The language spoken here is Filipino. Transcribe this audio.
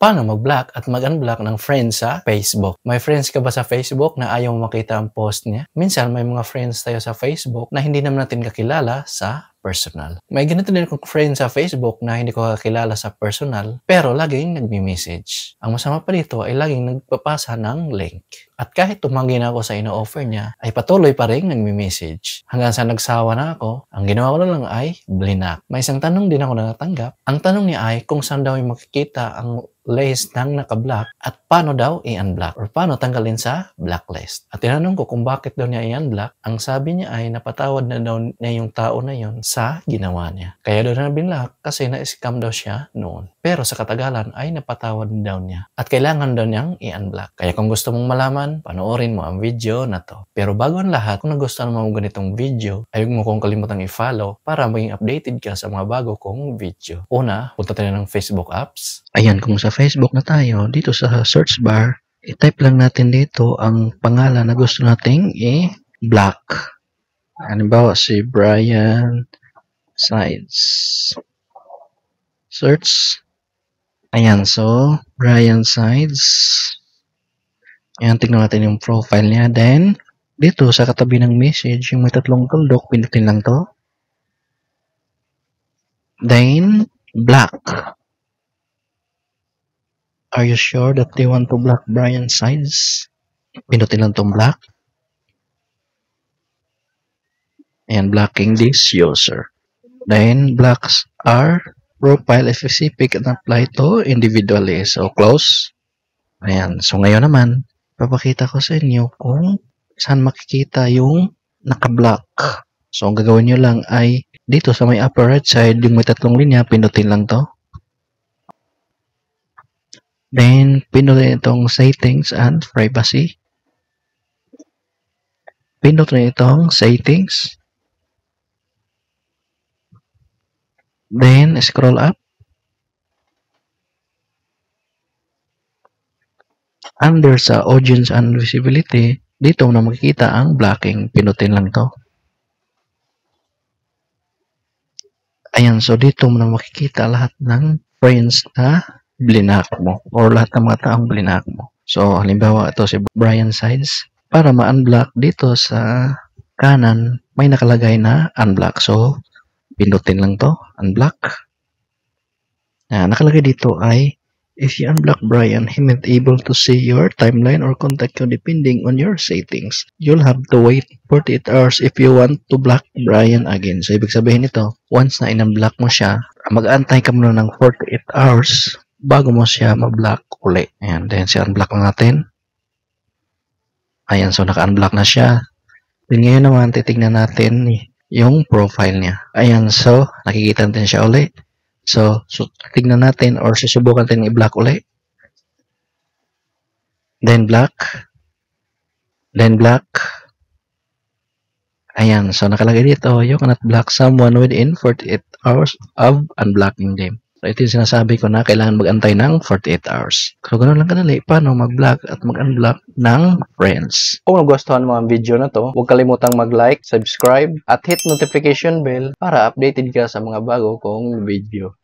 Paano mag-block at mag-unblock ng friends sa Facebook? May friends ka ba sa Facebook na ayaw mo makita ang post niya? Minsan may mga friends tayo sa Facebook na hindi naman natin kakilala sa personal. May ganito din akong friend sa Facebook na hindi ko kakilala sa personal pero laging nagme-message. Ang masama pa dito ay laging nagpapasa ng link. At kahit tumanggi na ako sa ino-offer niya, ay patuloy pa rin nagme-message. Hanggang sa nagsawa na ako, ang ginawa ko na lang ay blinak. May isang tanong din ako na natanggap. Ang tanong niya ay kung saan daw yung makikita ang list ng naka-block at paano daw i-unblock or paano tanggalin sa blacklist. At tinanong ko kung bakit daw niya i-unblock, ang sabi niya ay napatawad na daw niya yung tao na yon sa ginawa niya. Kaya daw na binlock kasi na-scam daw siya noon. Pero sa katagalan ay napatawad daw niya at kailangan daw niyang i-unblock. Kaya kung gusto mong malaman, panoorin mo ang video na to. Pero bago ang lahat, kung nagustuhan mo ganitong video, ay huwag mo kong kalimutang i-follow para maging updated ka sa mga bago kong video. Una, punta tayo ng Facebook apps. Ayan, kung sa Facebook na tayo, dito sa search bar, i-type lang natin dito ang pangalan na gusto nating i-block. Halimbawa si Brian Sides. Search. Ayan, so Brian Sides. Ayan, tignan natin yung profile niya. Then, dito sa katabi ng message, yung may tatlong tuldok, pindutin lang to. Then, block. Are you sure that they want to block Brian Sides? Pindutin lang tong block. And blocking this user. Then, blocks our profile specific and apply to individually. So, close. Ayan. So, ngayon naman, papakita ko sa inyo kung saan makikita yung naka-block. So, ang gagawin nyo lang ay dito sa may upper right side, yung may tatlong linya, pindutin lang to. Then, pindutin itong settings and privacy. Pindutin itong settings. Then, scroll up. Under sa audience and visibility, dito na makikita ang blocking. Pindutin lang to. Ayan, so dito mo na makikita lahat ng friends na blinak mo or lahat ng mga taong blinak mo. So, halimbawa ito si Brian Sides. Para ma-unblock dito sa kanan, may nakalagay na unblock. So, pindutin lang to, unblock. Nakalagay dito ay, if you unblock Brian, he may be able to see your timeline or contact you depending on your settings. You'll have to wait 48 hours if you want to block Brian again. So, ibig sabihin nito, once na in-unblock mo siya, mag-aantay ka muna ng 48 hours bago mo siya ma-block uli. Ayan, then si-unblock lang natin. Ayan, so naka-unblock na siya. Then ngayon naman, titignan natin yung profile niya. Ayan, so nakikita natin siya uli. So tignan natin or susubukan natin i-block uli. Then block. Then block. Ayan, so nakalagay dito, you cannot block someone within 48 hours of unblocking them. So ito yung sinasabi ko na kailangan mag-antay ng 48 hours. So ganoon lang kadali, paano mag-block at mag-unblock ng friends. Kung nagustuhan mo ang video na to, huwag kalimutang mag-like, subscribe, at hit notification bell para updated ka sa mga bago kong video.